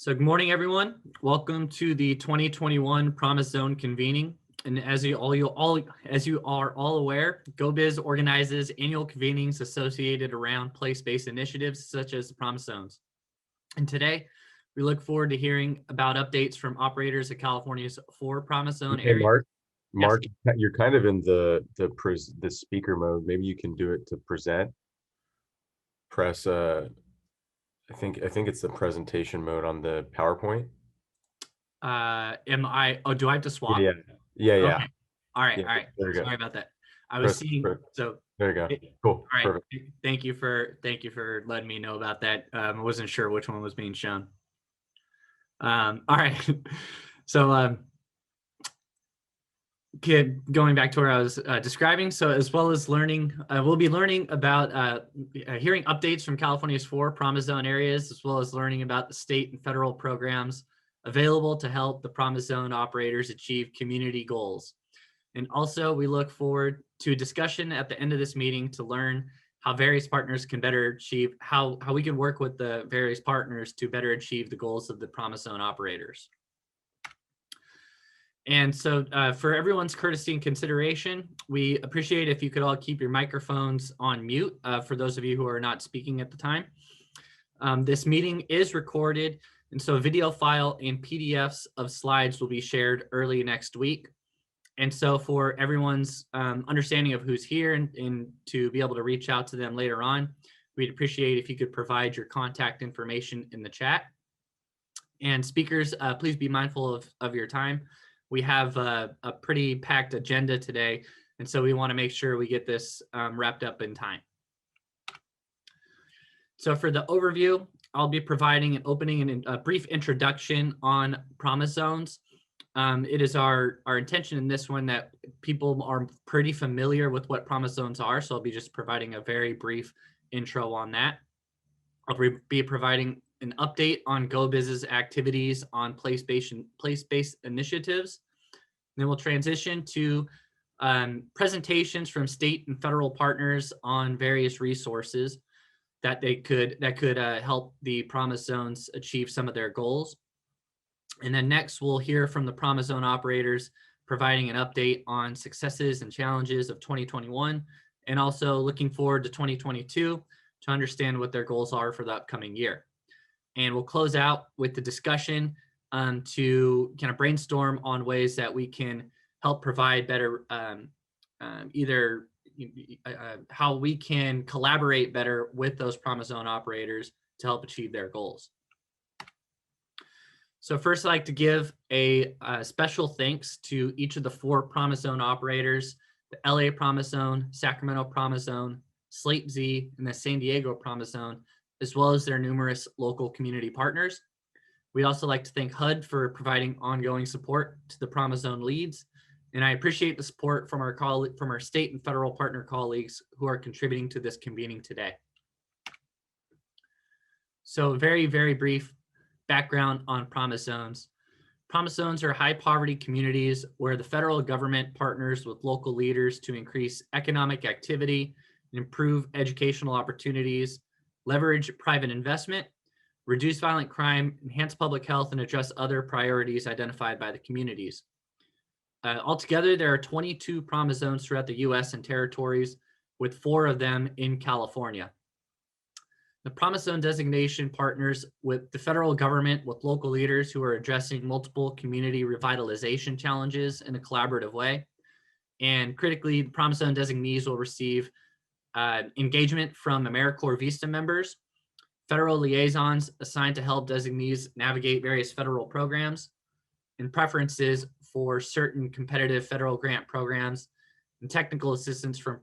So good morning, everyone. Welcome to the 2021 Promise Zone convening. And as you are all aware, GO-Biz organizes annual convenings associated around place-based initiatives such as the Promise Zones. And today, we look forward to hearing about updates from operators of California's 4 Promise Zone Hey, areas. Mark, you're kind of in the speaker mode. Maybe you can do it to present. Press I think it's the presentation mode on the PowerPoint. Do I have to swap? Yeah. Okay. All right. There you go. Sorry about that. I was seeing, so there you go. Cool. All right. Perfect. Thank you for letting me know about that. I wasn't sure which one was being shown. All right. So going back to where I was describing, so as well as learning, we'll be learning about hearing updates from California's 4 Promise Zone areas, as well as learning about the state and federal programs available to help the Promise Zone operators achieve community goals. And also, we look forward to a discussion at the end of this meeting to learn how various partners can better achieve, how we can work with the various partners to better achieve the goals of the Promise Zone operators. And so for everyone's courtesy and consideration, we appreciate if you could all keep your microphones on mute for those of you who are not speaking at the time. This meeting is recorded, and so a video file and PDFs of slides will be shared early next week. And so for everyone's understanding of who's here and to be able to reach out to them later on, we'd appreciate if you could provide your contact information in the chat. And speakers, please be mindful of your time. We have a pretty packed agenda today, and so we want to make sure we get this wrapped up in time. So for the overview, I'll be providing an opening and a brief introduction on Promise Zones. It is our intention in this one that people are pretty familiar with what Promise Zones are, so I'll be just providing a very brief intro on that. I'll be providing an update on GO-Biz's activities on place-based initiatives. Then we'll transition to presentations from state and federal partners on various resources that could help the Promise Zones achieve some of their goals. And then next, we'll hear from the Promise Zone operators providing an update on successes and challenges of 2021, and also looking forward to 2022 to understand what their goals are for the upcoming year. And we'll close out with the discussion to kind of brainstorm on ways that we can help provide better, how we can collaborate better with those Promise Zone operators to help achieve their goals. So first, I'd like to give a special thanks to each of the 4 Promise Zone operators: the LA Promise Zone, Sacramento Promise Zone, Slate Z, and the San Diego Promise Zone, as well as their numerous local community partners. We'd also like to thank HUD for providing ongoing support to the Promise Zone leads. And I appreciate the support from our state and federal partner colleagues who are contributing to this convening today. So very, very brief background on Promise Zones. Promise Zones are high poverty communities where the federal government partners with local leaders to increase economic activity and improve educational opportunities, leverage private investment, reduce violent crime, enhance public health, and address other priorities identified by the communities. Altogether, there are 22 Promise Zones throughout the U.S. and territories, with 4 of them in California. The Promise Zone designation partners with the federal government with local leaders who are addressing multiple community revitalization challenges in a collaborative way. And critically, the Promise Zone designees will receive engagement from AmeriCorps Vista members, federal liaisons assigned to help designees navigate various federal programs, and preferences for certain competitive federal grant programs, and technical assistance from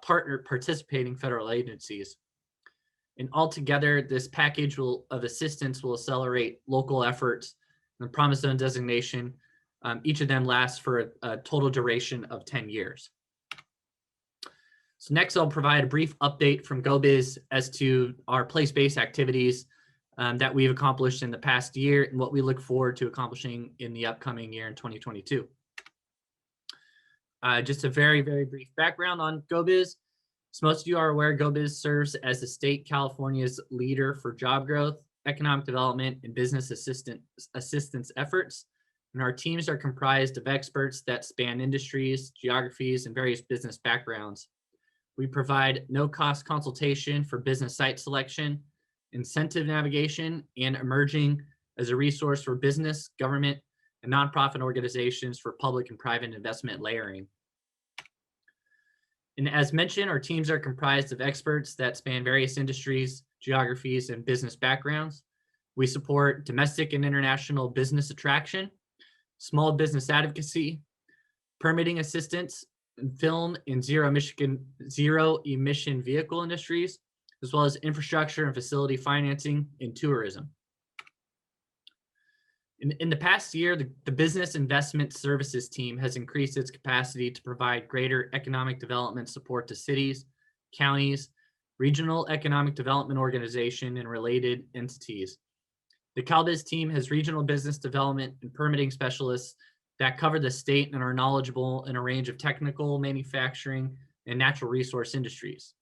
partner participating federal agencies. And altogether, this package of assistance will accelerate local efforts. The Promise Zone designation, each of them lasts for a total duration of 10 years. So next, I'll provide a brief update from GO-Biz as to our place-based activities that we've accomplished in the past year and what we look forward to accomplishing in the upcoming year in 2022. Just a very, very brief background on GO-Biz. As most of you are aware, GO-Biz serves as the state California's leader for job growth economic development, and business assistance efforts. And our teams are comprised of experts that span industries, geographies, and various business backgrounds. We provide no-cost consultation for business site selection, incentive navigation, and emerging as a resource for business, government, and nonprofit organizations for public and private investment layering. And as mentioned, our teams are comprised of experts that span various industries, geographies, and business backgrounds. We support domestic and international business attraction, small business advocacy, permitting assistance, and film and zero emission vehicle industries, as well as infrastructure and facility financing and tourism. In the past year, the Business Investment Services team has increased its capacity to provide greater economic development support to cities, counties, regional economic development organization, and related entities. The CalBiz team has regional business development and permitting specialists that cover the state and are knowledgeable in a range of technical, manufacturing, and natural resource industries.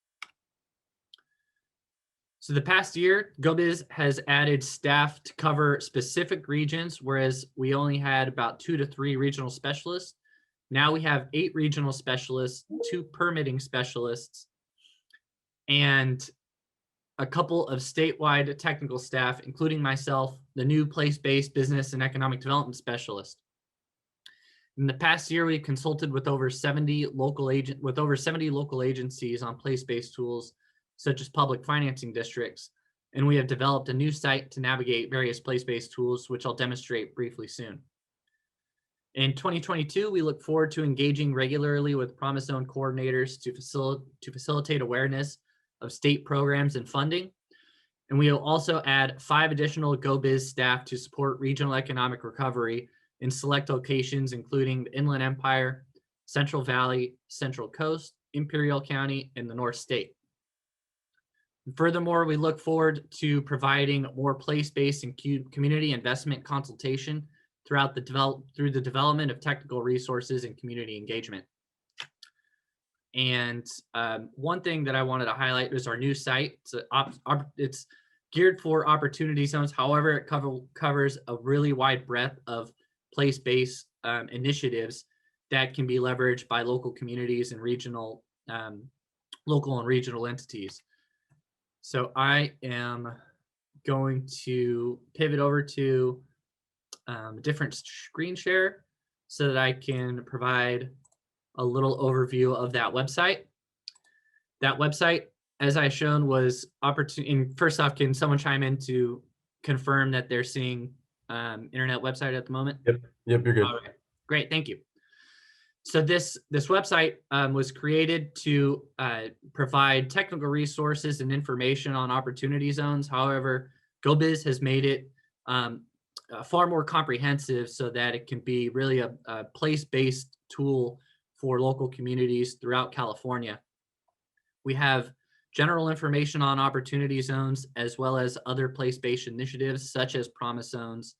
So the past year, GO-Biz has added staff to cover specific regions, whereas we only had about 2 to 3 regional specialists. Now we have 8 regional specialists, 2 permitting specialists, and a couple of statewide technical staff, including myself, the new place-based business and economic development specialist. In the past year, we've consulted with over 70 local agencies on place-based tools, such as public financing districts, and we have developed a new site to navigate various place-based tools, which I'll demonstrate briefly soon. In 2022, we look forward to engaging regularly with Promise Zone coordinators to facilitate awareness of state programs and funding. And we will also add 5 additional GO-Biz staff to support regional economic recovery in select locations, including the Inland Empire, Central Valley, Central Coast, Imperial County, and the North State. Furthermore, we look forward to providing more place-based and community investment consultation through the development of technical resources and community engagement. And one thing that I wanted to highlight is our new site. It's geared for opportunity zones. However, it covers a really wide breadth of place-based initiatives that can be leveraged by local communities and local and regional entities. So I am going to pivot over to a different screen share so that I can provide a little overview of that website. That website, as I shown, was opportunity. First off, can someone chime in to confirm that they're seeing internet website at the moment? Yep, you're good. All right, great, thank you. So this website was created to provide technical resources and information on opportunity zones. However, GO-Biz has made it far more comprehensive so that it can be really a place-based tool for local communities throughout California. We have general information on opportunity zones as well as other place-based initiatives such as promise zones.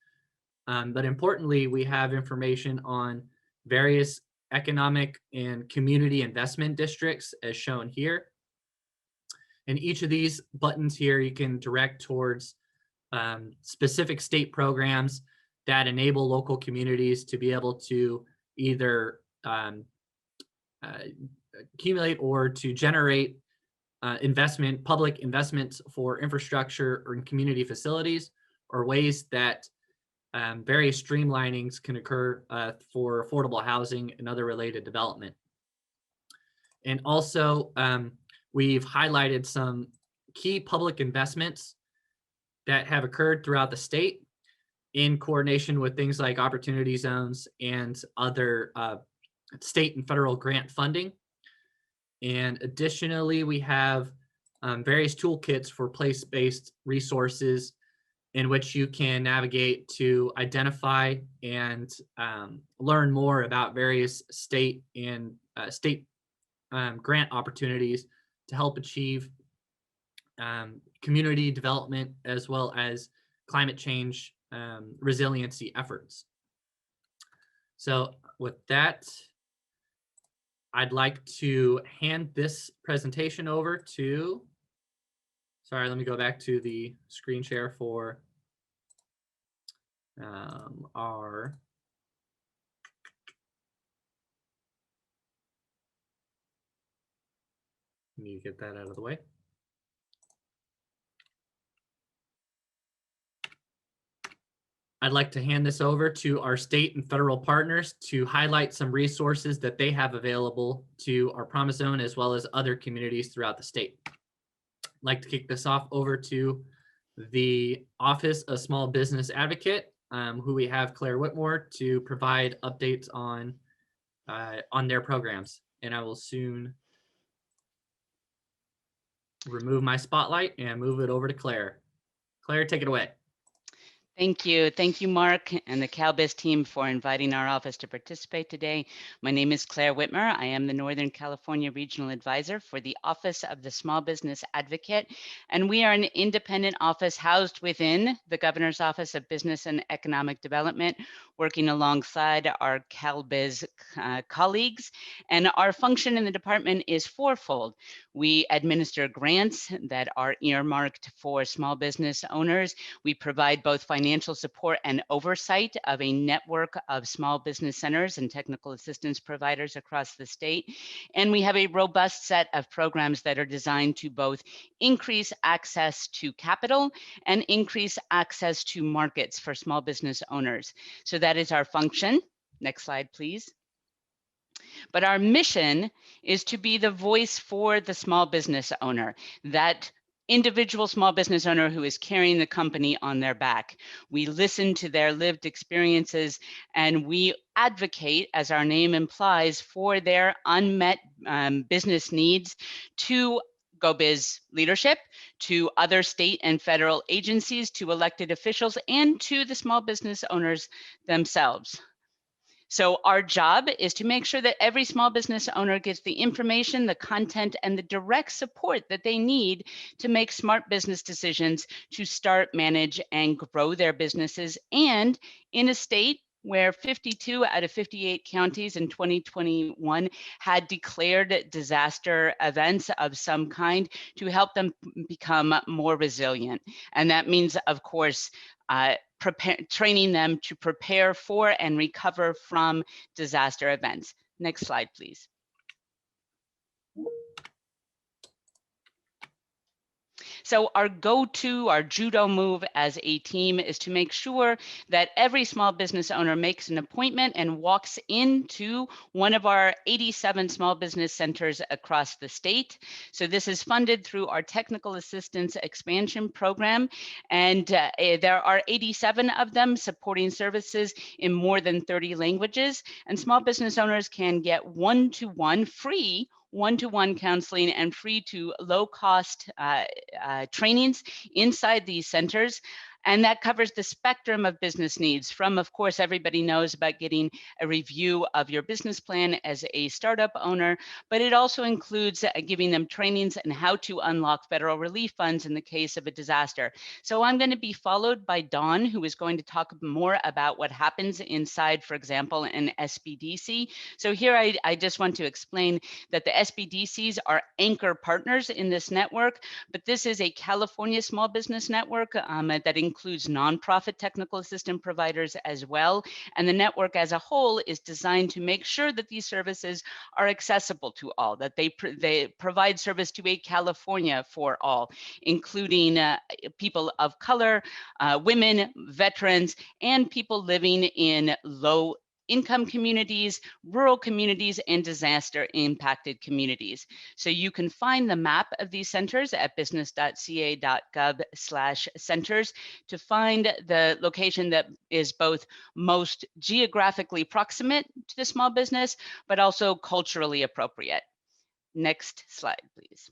But importantly, we have information on various economic and community investment districts as shown here. And each of these buttons here you can direct towards specific state programs that enable local communities to be able to either accumulate or to generate public investments for infrastructure or in community facilities, or ways that various streamlinings can occur for affordable housing and other related development. And also, we've highlighted some key public investments that have occurred throughout the state in coordination with things like opportunity zones and other state and federal grant funding. And additionally, we have various toolkits for place-based resources in which you can navigate to identify and learn more about various state and grant opportunities to help achieve community development as well as climate change resiliency efforts. So with that, I'd like to hand this presentation over to, Sorry, let me go back to the screen share for our need to get that out of the way. I'd like to hand this over to our state and federal partners to highlight some resources that they have available to our Promise Zone as well as other communities throughout the state. I'd like to kick this off over to the Office of Small Business Advocate, who we have Claire Whitmore to provide updates on their programs. And I will soon remove my spotlight and move it over to Claire. Claire, take it away. Thank you. Thank you, Mark, and the GO-Biz team for inviting our office to participate today. My name is Claire Whitmer. I am the Northern California Regional Advisor for the Office of the Small Business Advocate, and we are an independent office housed within the Governor's Office of Business and Economic Development, working alongside our GO-Biz colleagues. And our function in the department is fourfold. We administer grants that are earmarked for small business owners. We provide both financial support and oversight of a network of small business centers and technical assistance providers across the state. And we have a robust set of programs that are designed to both increase access to capital and increase access to markets for small business owners. So that is our function. Next slide, please. But our mission is to be the voice for the small business owner, that individual small business owner who is carrying the company on their back. We listen to their lived experiences and we advocate, as our name implies, for their unmet business needs to GO-Biz leadership, to other state and federal agencies, to elected officials, and to the small business owners themselves. So our job is to make sure that every small business owner gets the information, the content, and the direct support that they need to make smart business decisions to start, manage, and grow their businesses. And in a state where 52 out of 58 counties in 2021 had declared disaster events of some kind, to help them become more resilient. And that means, of course, training them to prepare for and recover from disaster events. Next slide, please. So our go-to, our judo move as a team is to make sure that every small business owner makes an appointment and walks into one of our 87 small business centers across the state. So this is funded through our Technical Assistance Expansion Program. And there are 87 of them supporting services in more than 30 languages. And small business owners can get one-to-one free one-to-one counseling and free to low-cost trainings inside these centers. And that covers the spectrum of business needs from, of course, everybody knows about getting a review of your business plan as a startup owner, but it also includes giving them trainings on how to unlock federal relief funds in the case of a disaster. So I'm going to be followed by Dawn, who is going to talk more about what happens inside, for example, an SBDC. So here I just want to explain that the SBDCs are anchor partners in this network, but this is a California small business network that includes nonprofit technical assistance providers as well. And the network as a whole is designed to make sure that these services are accessible to all, that they provide service to a California for all, including people of color, women, veterans, and people living in low income communities, rural communities, and disaster impacted communities. So you can find the map of these centers at business.ca.gov/centers to find the location that is both most geographically proximate to the small business, but also culturally appropriate. Next slide, please.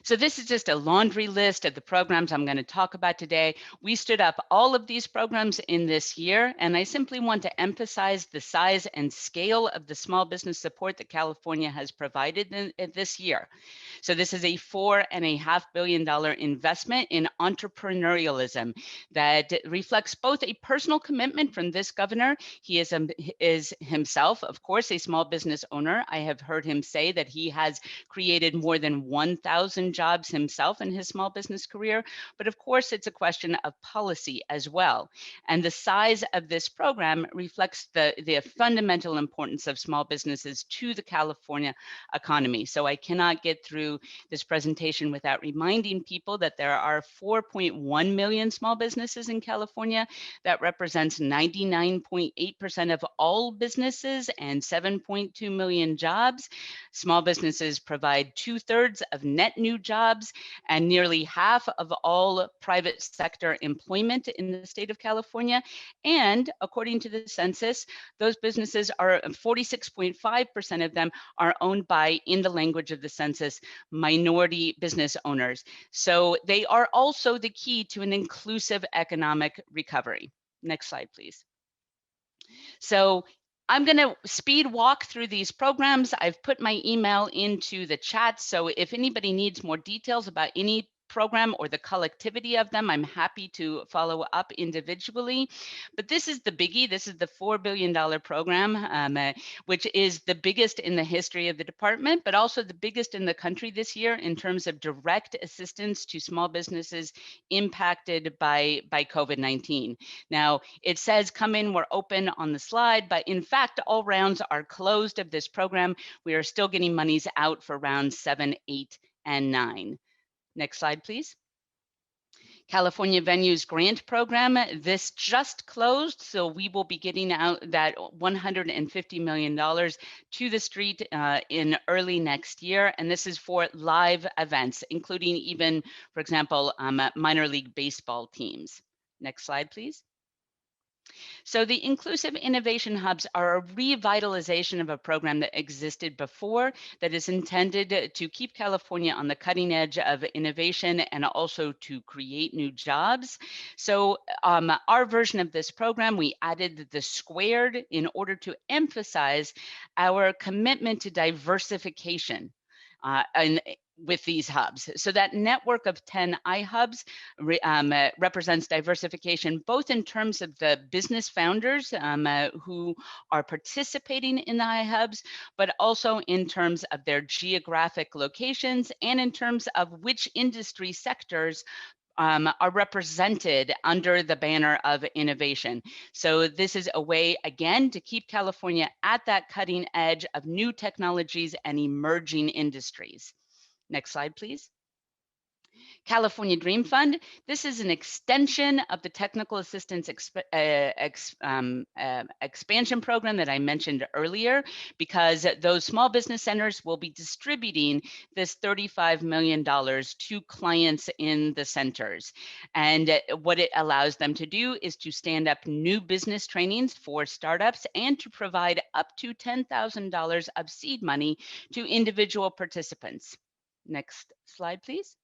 So this is just a laundry list of the programs I'm going to talk about today. We stood up all of these programs in this year, and I simply want to emphasize the size and scale of the small business support that California has provided in this year. So this is a $4.5 billion investment in entrepreneurialism that reflects both a personal commitment from this governor. He is himself, of course, a small business owner. I have heard him say that he has created more than 1,000 10 jobs himself in his small business career, but of course it's a question of policy as well. And the size of this program reflects the fundamental importance of small businesses to the California economy. So I cannot get through this presentation without reminding people that there are 4.1 million small businesses in California. That represents 99.8% of all businesses and 7.2 million jobs. Small businesses provide 2/3 of net new jobs and nearly half of all private sector employment in the state of California. And according to the census, those businesses are 46.5% of them are owned by, in the language of the census, minority business owners. So they are also the key to an inclusive economic recovery. Next slide, please. So I'm going to speed walk through these programs. I've put my email into the chat. So if anybody needs more details about any program or the collectivity of them, I'm happy to follow up individually. But this is the biggie. This is the $4 billion program, which is the biggest in the history of the department, but also the biggest in the country this year in terms of direct assistance to small businesses impacted by COVID-19. Now, it says come in, we're open on the slide, but in fact, all rounds are closed of this program. We are still getting monies out for rounds 7, 8, and 9. Next slide, please. California Venues Grant Program. This just closed, so we will be getting out that $150 million to the street in early next year. And this is for live events, including even, for example, minor league baseball teams. Next slide, please. So the Inclusive Innovation Hubs are a revitalization of a program that existed before that is intended to keep California on the cutting edge of innovation and also to create new jobs. So our version of this program, we added the squared in order to emphasize our commitment to diversification. And with these hubs. So that network of 10 iHubs represents diversification, both in terms of the business founders who are participating in the iHubs, but also in terms of their geographic locations and in terms of which industry sectors are represented under the banner of innovation. So this is a way, again, to keep California at that cutting edge of new technologies and emerging industries. Next slide, please. California Dream Fund. This is an extension of the technical assistance expansion program that I mentioned earlier, because those small business centers will be distributing this $35 million to clients in the centers. And what it allows them to do is to stand up new business trainings for startups and to provide up to $10,000 of seed money to individual participants. Next slide, please.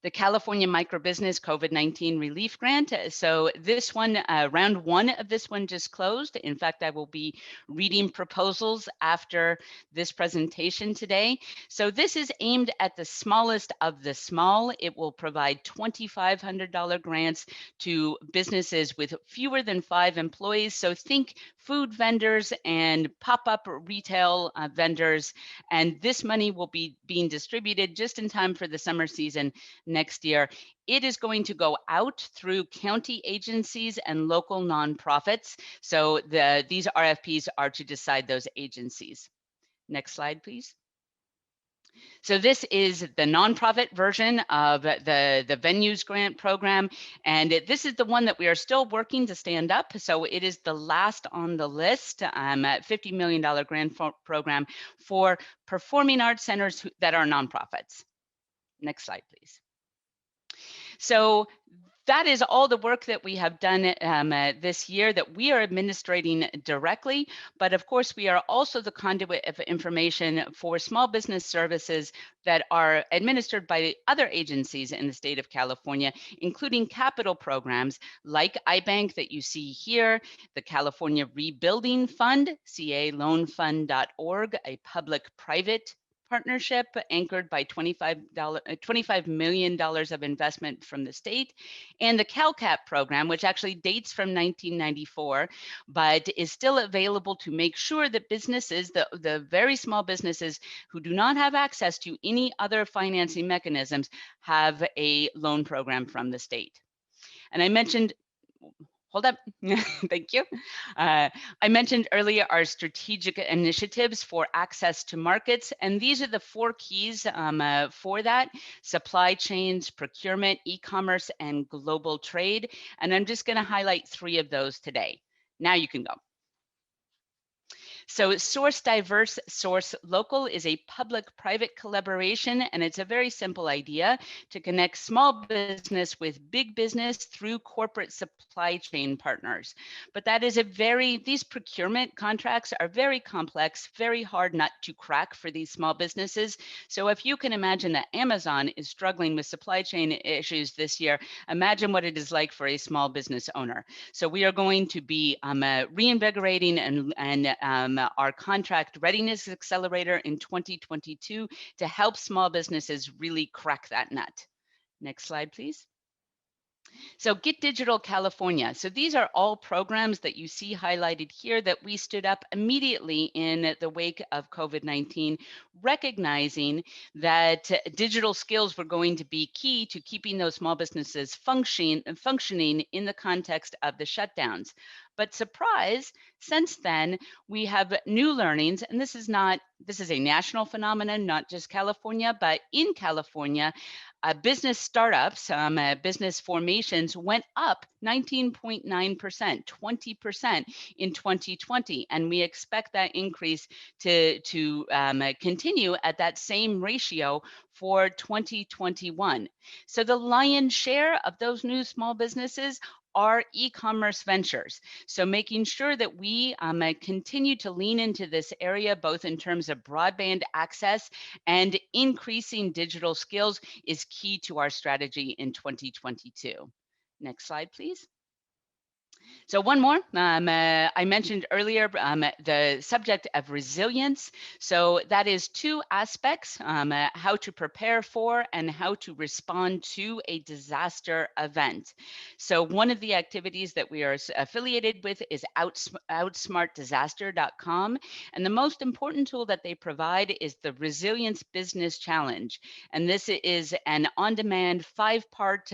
The California Microbusiness COVID-19 Relief Grant. So this one, round 1 of this one just closed. In fact, I will be reading proposals after this presentation today. So this is aimed at the smallest of the small. It will provide $2,500 grants to businesses with fewer than 5 employees. So think food vendors and pop-up retail vendors. And this money will be being distributed just in time for the summer season next year. It is going to go out through county agencies and local nonprofits. So these RFPs are to decide those agencies. Next slide, please. So this is the nonprofit version of the Venues Grant Program. And this is the one that we are still working to stand up. So it is the last on the list, $50 million grant program for performing arts centers that are nonprofits. Next slide, please. So that is all the work that we have done this year that we are administrating directly. But of course, we are also the conduit of information for small business services that are administered by other agencies in the state of California, including capital programs like iBank that you see here, the California Rebuilding Fund, caloanfund.org, a public-private partnership anchored by $25 million of investment from the state, and the CalCap program, which actually dates from 1994, but is still available to make sure that businesses, the very small businesses who do not have access to any other financing mechanisms, have a loan program from the state. And I mentioned, hold up, thank you. I mentioned earlier our strategic initiatives for access to markets, and these are the 4 keys for that: supply chains, procurement, e-commerce, and global trade. And I'm just going to highlight 3 of those today. Now you can go. So Source Diverse, Source Local is a public-private collaboration, and it's a very simple idea to connect small business with big business through corporate supply chain partners. But that is these procurement contracts are very complex, very hard nut to crack for these small businesses. So if you can imagine that Amazon is struggling with supply chain issues this year, imagine what it is like for a small business owner. So we are going to be reinvigorating and our contract readiness accelerator in 2022 to help small businesses really crack that nut. Next slide, please. So Get Digital California. So these are all programs that you see highlighted here that we stood up immediately in the wake of COVID-19, recognizing that digital skills were going to be key to keeping those small businesses functioning in the context of the shutdowns. But surprise, since then, we have new learnings, and this is a national phenomenon, not just California, but in California, business startups, business formations went up 19.9%, 20% in 2020. And we expect that increase to continue at that same ratio for 2021. So the lion's share of those new small businesses are e-commerce ventures. So making sure that we continue to lean into this area, both in terms of broadband access and increasing digital skills, is key to our strategy in 2022. Next slide, please. So one more, I mentioned earlier the subject of resilience. So that is 2 aspects, how to prepare for and how to respond to a disaster event. So one of the activities that we are affiliated with is outsmartdisaster.com. And the most important tool that they provide is the Resilience Business Challenge. And this is an on-demand 5-part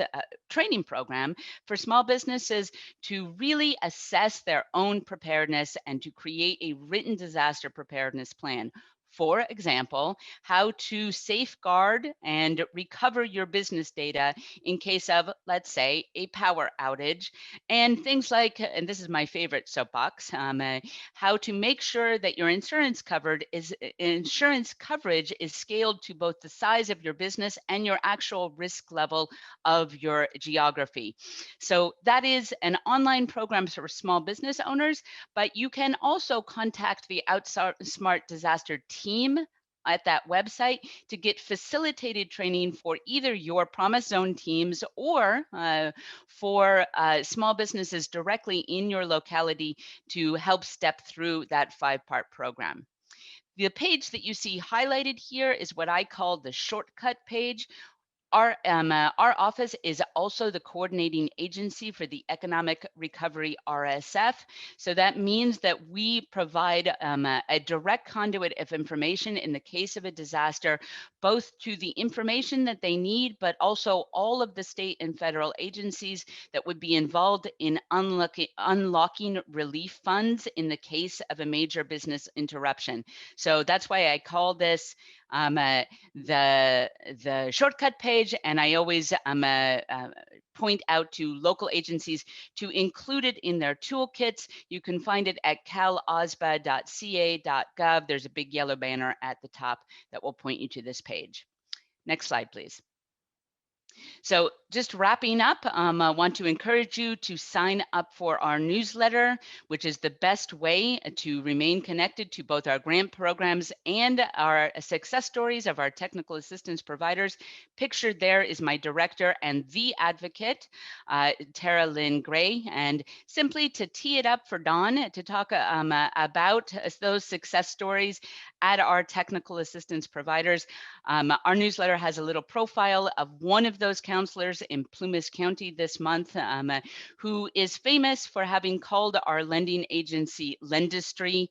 training program for small businesses to really assess their own preparedness and to create a written disaster preparedness plan. For example, how to safeguard and recover your business data in case of, let's say, a power outage, and things like, and this is my favorite soapbox, how to make sure that your insurance coverage is scaled to both the size of your business and your actual risk level of your geography. So that is an online program for small business owners, but you can also contact the Outsmart Disaster team at that website to get facilitated training for either your Promise Zone teams or for small businesses directly in your locality to help step through that 5-part program. The page that you see highlighted here is what I call the shortcut page. Our office is also the coordinating agency for the Economic Recovery RSF. So that means that we provide a direct conduit of information in the case of a disaster, both to the information that they need, but also all of the state and federal agencies that would be involved in unlocking relief funds in the case of a major business interruption. So that's why I call this the shortcut page, and I always point out to local agencies to include it in their toolkits. You can find it at calosba.ca.gov. There's a big yellow banner at the top that will point you to this page. Next slide, please. So just wrapping up, I want to encourage you to sign up for our newsletter, which is the best way to remain connected to both our grant programs and our success stories of our technical assistance providers. Pictured there is my director and the advocate, Tara Lynn Gray. And simply to tee it up for Dawn to talk about those success stories at our technical assistance providers. Our newsletter has a little profile of one of those counselors in Plumas County this month, who is famous for having called our lending agency Lendistry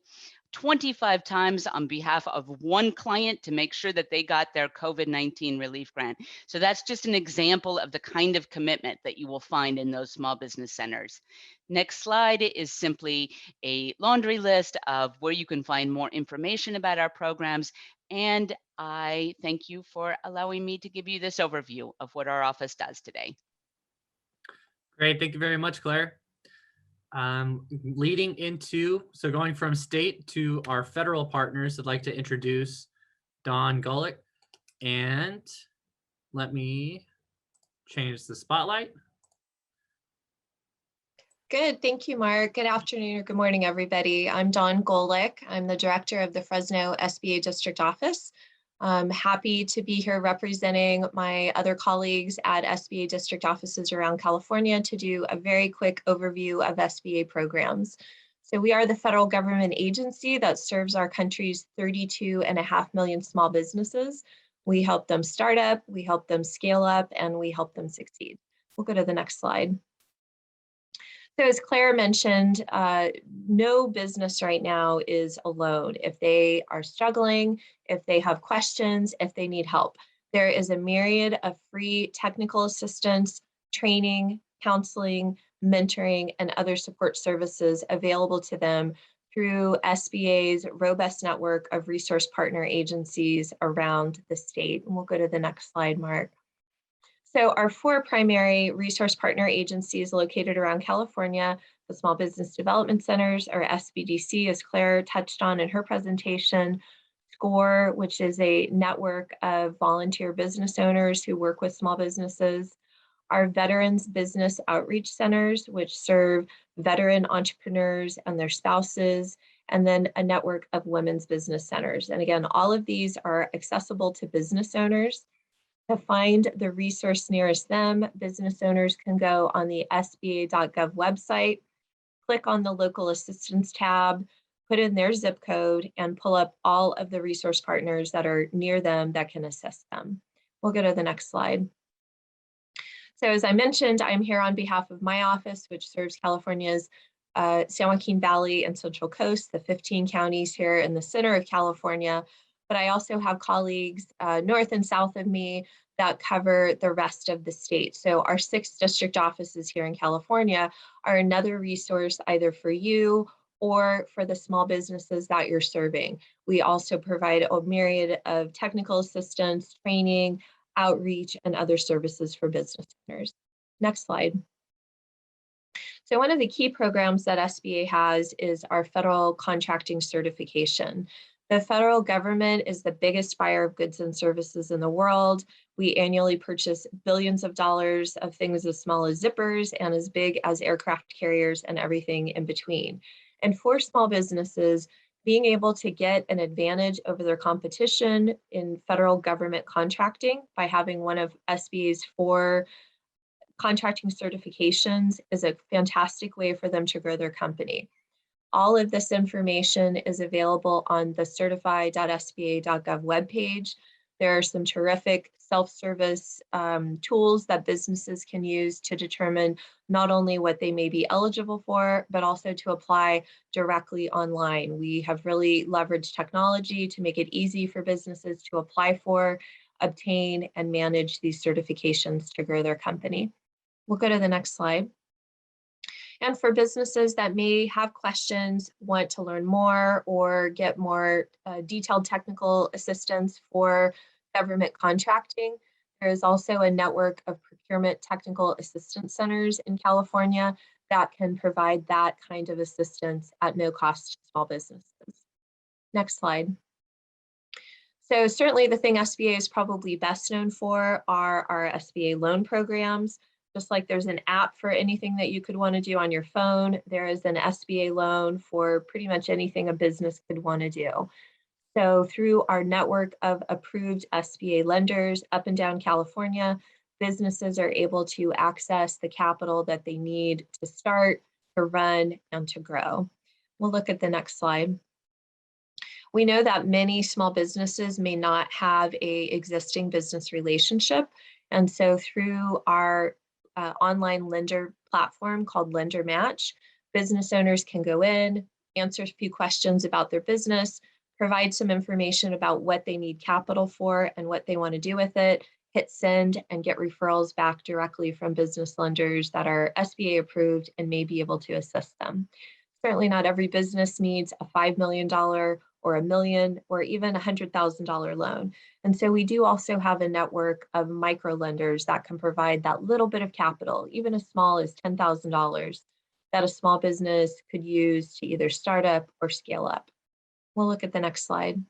25 times on behalf of one client to make sure that they got their COVID-19 relief grant. So that's just an example of the kind of commitment that you will find in those small business centers. Next slide is simply a laundry list of where you can find more information about our programs. And I thank you for allowing me to give you this overview of what our office does today. Great, thank you very much, Claire. Leading into, so going from state to our federal partners, I'd like to introduce Dawn Gulick. And let me change the spotlight. Good, thank you, Mark. Good afternoon or good morning, everybody. I'm Dawn Gulick. I'm the director of the Fresno SBA District Office. I'm happy to be here representing my other colleagues at SBA district offices around California to do a very quick overview of SBA programs. So we are the federal government agency that serves our country's 32.5 million small businesses. We help them start up, we help them scale up, and we help them succeed. We'll go to the next slide. So as Claire mentioned, no business right now is alone. If they are struggling, if they have questions, if they need help, there is a myriad of free technical assistance, training, counseling, mentoring, and other support services available to them through SBA's robust network of resource partner agencies around the state. And we'll go to the next slide, Mark. So our 4 primary resource partner agencies located around California, the Small Business Development Centers, or SBDC, as Claire touched on in her presentation, SCORE, which is a network of volunteer business owners who work with small businesses, our Veterans Business Outreach Centers, which serve veteran entrepreneurs and their spouses, and then a network of women's business centers. And again, all of these are accessible to business owners. To find the resource nearest them, business owners can go on the sba.gov website, click on the local assistance tab, put in their zip code, and pull up all of the resource partners that are near them that can assist them. We'll go to the next slide. So as I mentioned, I'm here on behalf of my office, which serves California's San Joaquin Valley and Central Coast, the 15 counties here in the center of California. But I also have colleagues north and south of me that cover the rest of the state. So our 6 district offices here in California are another resource either for you or for the small businesses that you're serving. We also provide a myriad of technical assistance, training, outreach, and other services for business owners. Next slide. So one of the key programs that SBA has is our federal contracting certification. The federal government is the biggest buyer of goods and services in the world. We annually purchase billions of dollars of things as small as zippers and as big as aircraft carriers and everything in between. And for small businesses, being able to get an advantage over their competition in federal government contracting by having one of SBA's 4 contracting certifications is a fantastic way for them to grow their company. All of this information is available on the certify.sba.gov webpage. There are some terrific self-service tools that businesses can use to determine not only what they may be eligible for, but also to apply directly online. We have really leveraged technology to make it easy for businesses to apply for, obtain, and manage these certifications to grow their company. We'll go to the next slide. And for businesses that may have questions, want to learn more, or get more detailed technical assistance for government contracting, there is also a network of procurement technical assistance centers in California that can provide that kind of assistance at no cost to small businesses. Next slide. So certainly the thing SBA is probably best known for are our SBA loan programs. Just like there's an app for anything that you could want to do on your phone, there is an SBA loan for pretty much anything a business could want to do. So through our network of approved SBA lenders up and down California, businesses are able to access the capital that they need to start, to run, and to grow. We'll look at the next slide. We know that many small businesses may not have an existing business relationship. And so through our online lender platform called Lender Match, business owners can go in, answer a few questions about their business, provide some information about what they need capital for and what they want to do with it, hit send, and get referrals back directly from business lenders that are SBA approved and may be able to assist them. Certainly not every business needs a $5 million or $1 million or even $100,000 loan. And so we do also have a network of micro lenders that can provide that little bit of capital, even as small as $10,000, that a small business could use to either start up or scale up. We'll look at the next slide.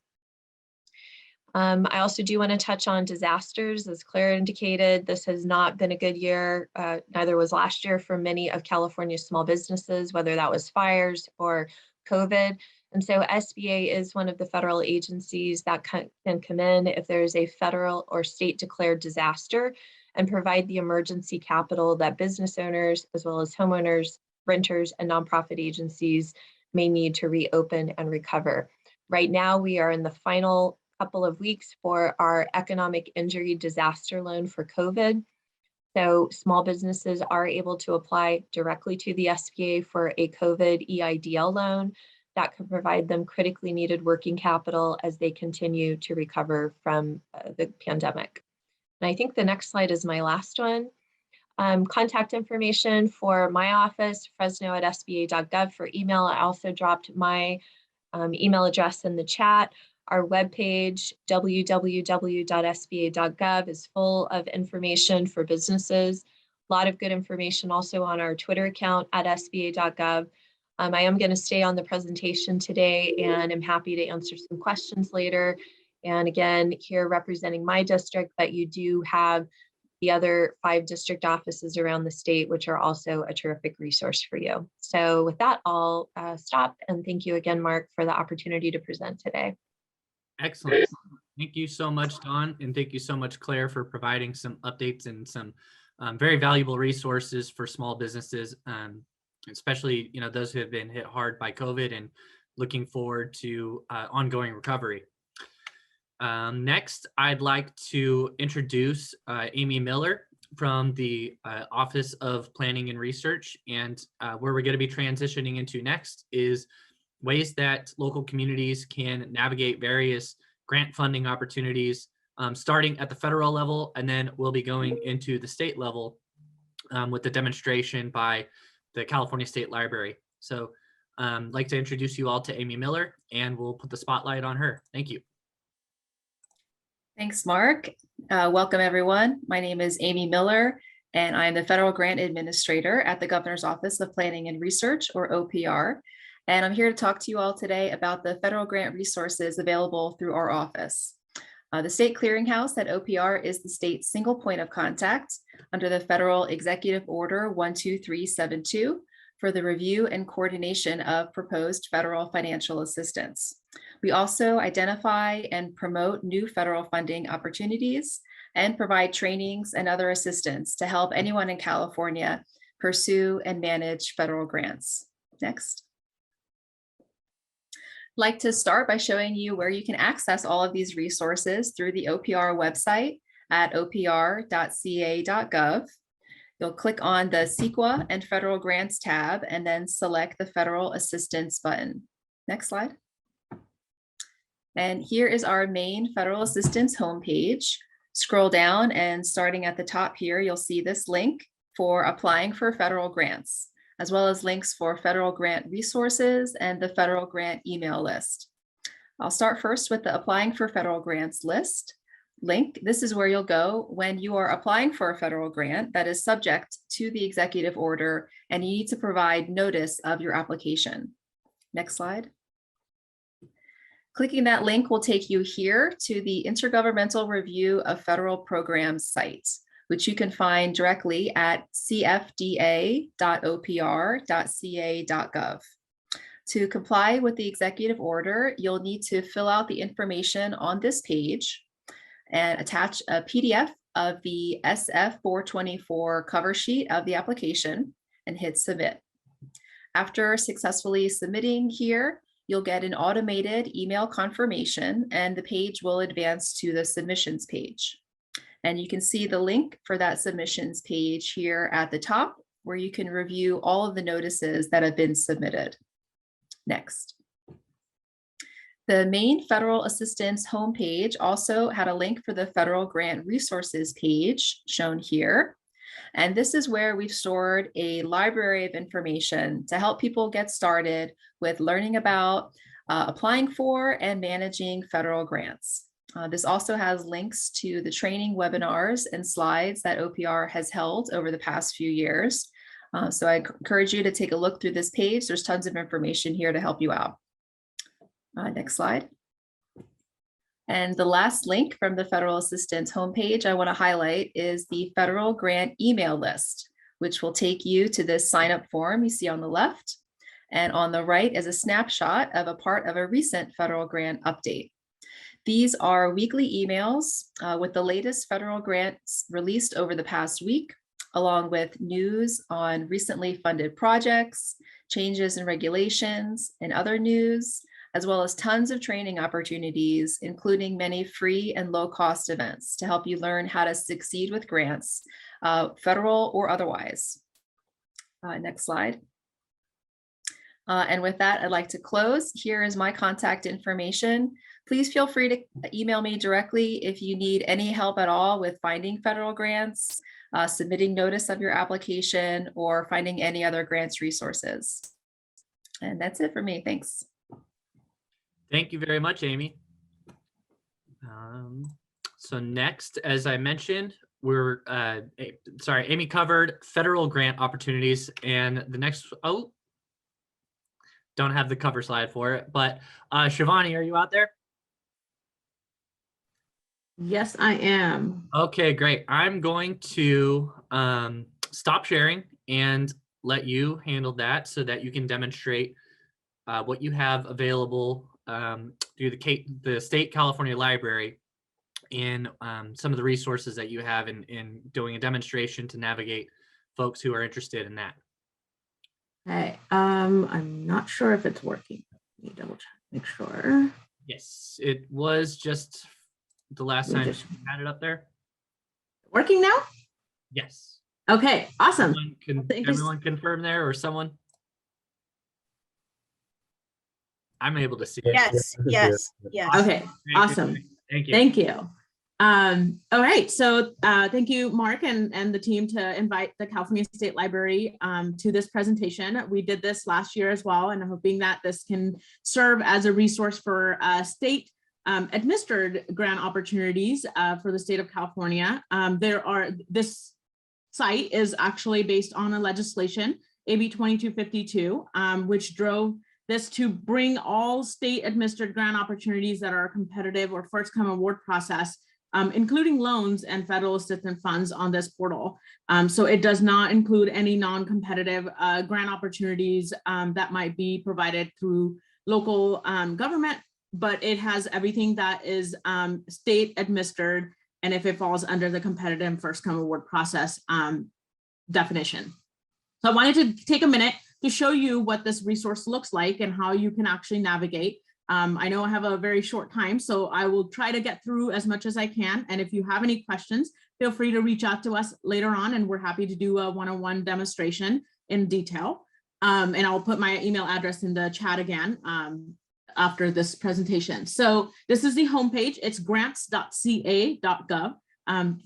I also do want to touch on disasters. As Claire indicated, this has not been a good year. Neither was last year for many of California's small businesses, whether that was fires or COVID. And so SBA is one of the federal agencies that can come in if there is a federal or state declared disaster and provide the emergency capital that business owners, as well as homeowners, renters, and nonprofit agencies may need to reopen and recover. Right now, we are in the final couple of weeks for our economic injury disaster loan for COVID. So small businesses are able to apply directly to the SBA for a COVID EIDL loan that can provide them critically needed working capital as they continue to recover from the pandemic. And I think the next slide is my last one. Contact information for my office, fresno@sba.gov for email. I also dropped my email address in the chat. Our webpage, www.sba.gov, is full of information for businesses. A lot of good information also on our Twitter account at sba.gov. I am going to stay on the presentation today and I'm happy to answer some questions later. And again, here representing my district, but you do have the other 5 district offices around the state, which are also a terrific resource for you. So with that, I'll stop and thank you again, Mark, for the opportunity to present today. Excellent. Thank you so much, Dawn, and thank you so much, Claire, for providing some updates and some very valuable resources for small businesses, especially those who have been hit hard by COVID and looking forward to ongoing recovery. Next, I'd like to introduce Amy Miller from the Office of Planning and Research, and where we're going to be transitioning into next is ways that local communities can navigate various grant funding opportunities, starting at the federal level, and then we'll be going into the state level with the demonstration by the California State Library. So I'd like to introduce you all to Amy Miller, and we'll put the spotlight on her. Thank you. Thanks, Mark. Welcome, everyone. My name is Amy Miller, and I'm the Federal Grant Administrator at the Governor's Office of Planning and Research, or OPR. And I'm here to talk to you all today about the federal grant resources available through our office. The State Clearinghouse at OPR is the state's single point of contact under the Federal Executive Order 12372 for the review and coordination of proposed federal financial assistance. We also identify and promote new federal funding opportunities and provide trainings and other assistance to help anyone in California pursue and manage federal grants. Next. I'd like to start by showing you where you can access all of these resources through the OPR website at opr.ca.gov. You'll click on the CEQA and Federal Grants tab and then select the Federal Assistance button. Next slide. And here is our main federal assistance homepage. Scroll down and starting at the top here, you'll see this link for applying for federal grants, as well as links for federal grant resources and the federal grant email list. I'll start first with the applying for federal grants list link. This is where you'll go when you are applying for a federal grant that is subject to the executive order and you need to provide notice of your application. Next slide. Clicking that link will take you here to the Intergovernmental Review of Federal Programs site, which you can find directly at cfda.opr.ca.gov. To comply with the executive order, you'll need to fill out the information on this page and attach a PDF of the SF-424 cover sheet of the application and hit submit. After successfully submitting here, you'll get an automated email confirmation and the page will advance to the submissions page. And you can see the link for that submissions page here at the top, where you can review all of the notices that have been submitted. Next. The main federal assistance homepage also had a link for the federal grant resources page shown here. And this is where we've stored a library of information to help people get started with learning about applying for and managing federal grants. This also has links to the training webinars and slides that OPR has held over the past few years. So I encourage you to take a look through this page. There's tons of information here to help you out. Next slide. And the last link from the federal assistance homepage I want to highlight is the federal grant email list, which will take you to this sign up form you see on the left. And on the right is a snapshot of a part of a recent federal grant update. These are weekly emails with the latest federal grants released over the past week, along with news on recently funded projects, changes in regulations, and other news, as well as tons of training opportunities, including many free and low-cost events to help you learn how to succeed with grants, federal or otherwise. Next slide. And with that, I'd like to close. Here is my contact information. Please feel free to email me directly if you need any help at all with finding federal grants, submitting notice of your application, or finding any other grants resources. And that's it for me. Thanks. Thank you very much, Amy. So next, as I mentioned, Amy covered federal grant opportunities, and the next, don't have the cover slide for it, but Shivani, are you out there? Yes, I am. Okay, great. I'm going to stop sharing and let you handle that so that you can demonstrate what you have available through the State California Library in some of the resources that you have in doing a demonstration to navigate folks who are interested in that. Okay, I'm not sure if it's working. Let me double check, make sure. Yes, it was just the last time you had it up there. Working now? Yes. Okay, awesome. Can everyone confirm there, or someone? I'm able to see it. Yes, yes, yes. Okay, awesome. Thank you. Thank you. All right, so thank you, Mark, and the team to invite the California State Library to this presentation. We did this last year as well, and I'm hoping that this can serve as a resource for state administered grant opportunities for the state of California. This site is actually based on a legislation, AB 2252, which drove this to bring all state administered grant opportunities that are competitive or first come award process, including loans and federal assistance funds on this portal. So it does not include any non-competitive grant opportunities that might be provided through local government, but it has everything that is state administered, and if it falls under the competitive first come award process definition. So I wanted to take a minute to show you what this resource looks like and how you can actually navigate. I know I have a very short time, so I will try to get through as much as I can. And if you have any questions, feel free to reach out to us later on, and we're happy to do a one-on-one demonstration in detail. And I'll put my email address in the chat again after this presentation. So this is the homepage. It's grants.ca.gov,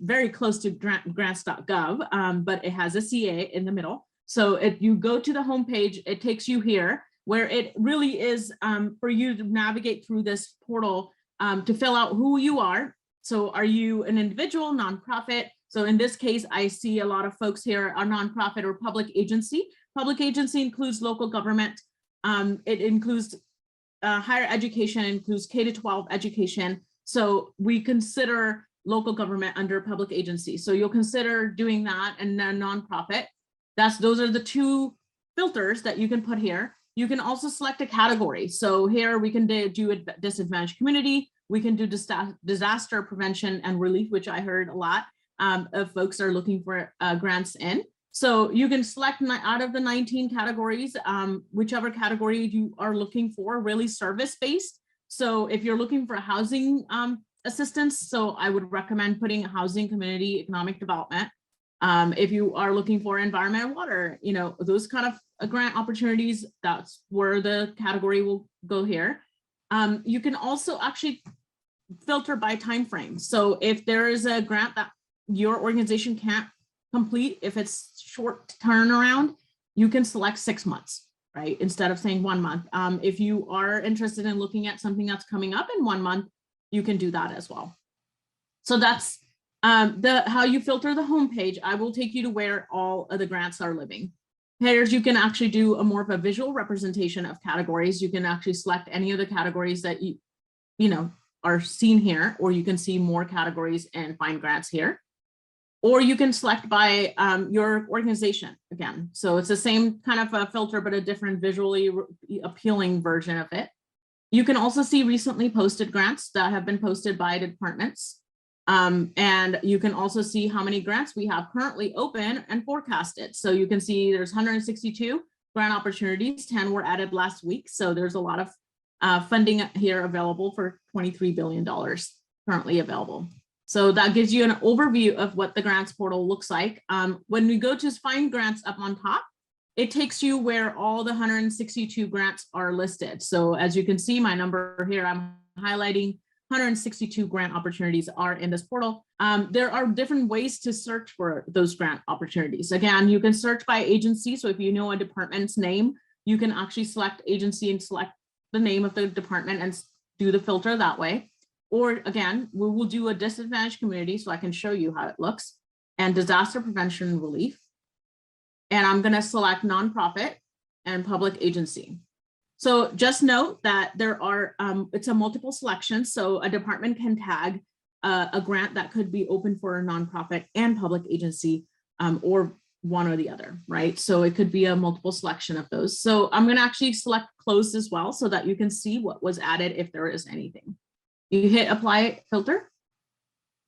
very close to grants.gov, but it has a CA in the middle. So if you go to the homepage, it takes you here, where it really is for you to navigate through this portal to fill out who you are. So are you an individual, nonprofit? So in this case, I see a lot of folks here are nonprofit or public agency. Public agency includes local government. It includes higher education includes K-12 education. So we consider local government under public agency. So you'll consider doing that and a nonprofit. Those are the two filters that you can put here. You can also select a category. So here we can do a disadvantaged community. We can do disaster prevention and relief, which I heard a lot of folks are looking for grants in. So you can select out of the 19 categories, whichever category you are looking for, really service-based. So if you're looking for housing assistance, so I would recommend putting housing, community, economic development. If you are looking for environment and water, you know, those kind of grant opportunities, that's where the category will go here. You can also actually filter by time frame. So if there is a grant that your organization can't complete, if it's short turnaround, you can select 6 months, right? Instead of saying 1 month. If you are interested in looking at something that's coming up in 1 month, you can do that as well. So that's how you filter the homepage. I will take you to where all of the grants are living. Here's, you can actually do a more of a visual representation of categories. You can actually select any of the categories that you know are seen here, or you can see more categories and find grants here. Or you can select by your organization again. So it's the same kind of a filter, but a different visually appealing version of it. You can also see recently posted grants that have been posted by the departments. And you can also see how many grants we have currently open and forecasted. So you can see there's 162 grant opportunities, 10 were added last week. So there's a lot of funding here available for $23 billion currently available. So that gives you an overview of what the grants portal looks like. When we go to find grants up on top, it takes you where all the 162 grants are listed. So as you can see, my number here, I'm highlighting 162 grant opportunities are in this portal. There are different ways to search for those grant opportunities. Again, you can search by agency. So if you know a department's name, you can actually select agency and select the name of the department and do the filter that way. Or again, we will do a disadvantaged community so I can show you how it looks, and disaster prevention and relief. And I'm going to select nonprofit and public agency. So just note that there are, it's a multiple selection. So a department can tag a grant that could be open for a nonprofit and public agency, or one or the other, right? So it could be a multiple selection of those. So I'm going to actually select closed as well so that you can see what was added if there is anything. You hit apply filter,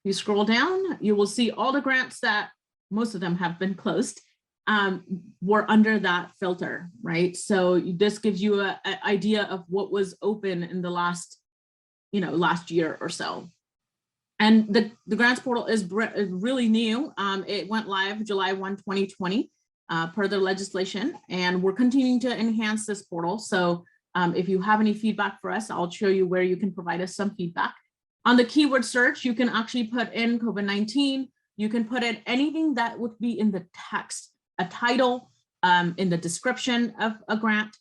you scroll down, you will see all the grants that most of them have been closed were under that filter, right? So this gives you an idea of what was open in the last year or so. And the grants portal is really new. It went live July 1, 2020 per the legislation, and we're continuing to enhance this portal. So if you have any feedback for us, I'll show you where you can provide us some feedback. On the keyword search, you can actually put in COVID-19. You can put in anything that would be in the text, a title, in the description of a grant.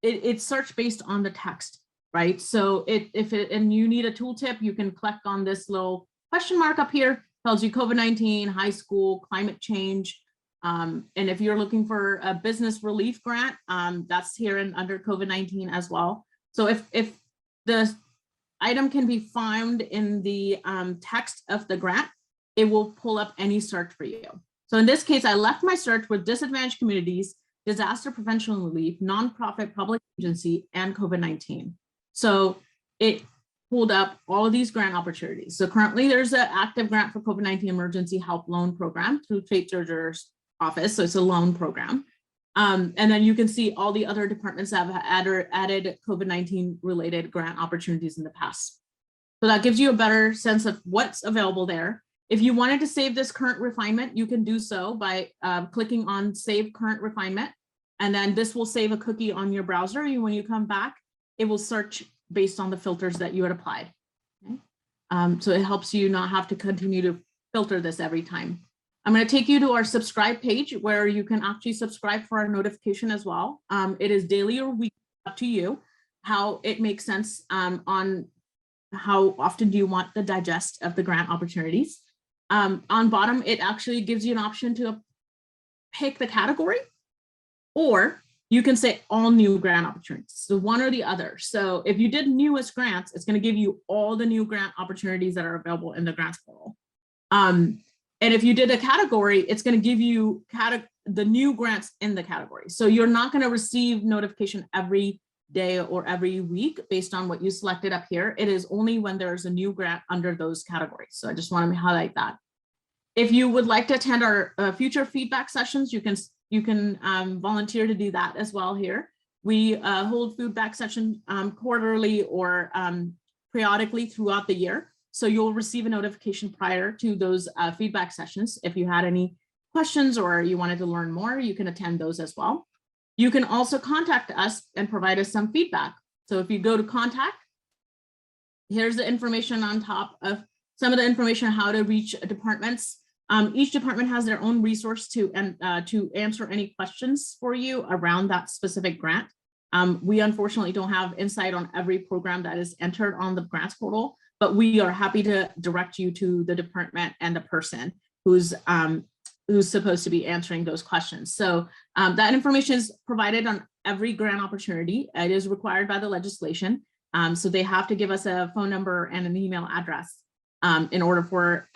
It's search based on the text, right? So and you need a tooltip, you can click on this little question mark up here, tells you COVID-19, high school, climate change. And if you're looking for a business relief grant, that's here and under COVID-19 as well. So if the item can be found in the text of the grant, it will pull up any search for you. So in this case, I left my search with disadvantaged communities, disaster prevention and relief, nonprofit, public agency, and COVID-19. So it pulled up all of these grant opportunities. So currently there's an active grant for COVID-19 emergency help loan program through State Treasurer's Office. So it's a loan program. And then you can see all the other departments that have added COVID-19 related grant opportunities in the past. So that gives you a better sense of what's available there. If you wanted to save this current refinement, you can do so by clicking on Save Current Refinement. And then this will save a cookie on your browser. And when you come back, it will search based on the filters that you had applied. Okay? So it helps you not have to continue to filter this every time. I'm going to take you to our subscribe page where you can actually subscribe for our notification as well. It is daily or weekly, up to you, how it makes sense on how often do you want the digest of the grant opportunities. On bottom, it actually gives you an option to pick the category, or you can say all new grant opportunities, so one or the other. So if you did newest grants, it's going to give you all the new grant opportunities that are available in the grants portal. And if you did a category, it's going to give you the new grants in the category. So you're not going to receive notification every day or every week based on what you selected up here. It is only when there's a new grant under those categories. So I just want to highlight that. If you would like to attend our future feedback sessions, you can volunteer to do that as well here. We hold feedback sessions quarterly or periodically throughout the year. So you'll receive a notification prior to those feedback sessions. If you had any questions or you wanted to learn more, you can attend those as well. You can also contact us and provide us some feedback. So if you go to contact, here's the information on top of some of the information on how to reach departments. Each department has their own resource to answer any questions for you around that specific grant. We unfortunately don't have insight on every program that is entered on the grants portal, but we are happy to direct you to the department and the person who's supposed to be answering those questions. So that information is provided on every grant opportunity. It is required by the legislation. So they have to give us a phone number and an email address in order for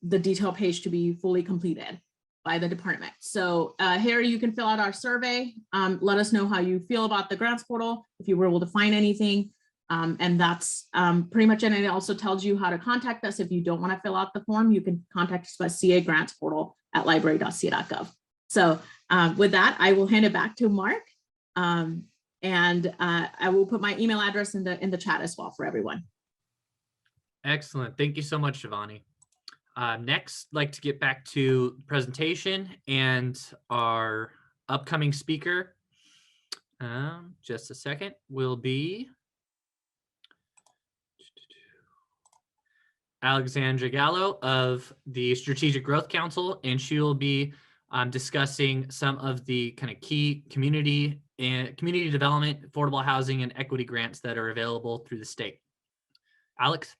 the detail page to be fully completed by the department. So here you can fill out our survey. Let us know how you feel about the grants portal, if you were able to find anything. And that's pretty much it. And it also tells you how to contact us. If you don't want to fill out the form, you can contact us by CA grants portal at library.ca.gov. So with that, I will hand it back to Mark. And I will put my email address in the chat as well for everyone. Excellent. Thank you so much, Shivani. Next, I'd like to get back to the presentation and our upcoming speaker. Just a second, will be Alexandra Gallo of the Strategic Growth Council, and she will be discussing some of the kind of key community development, affordable housing, and equity grants that are available through the state. Alex?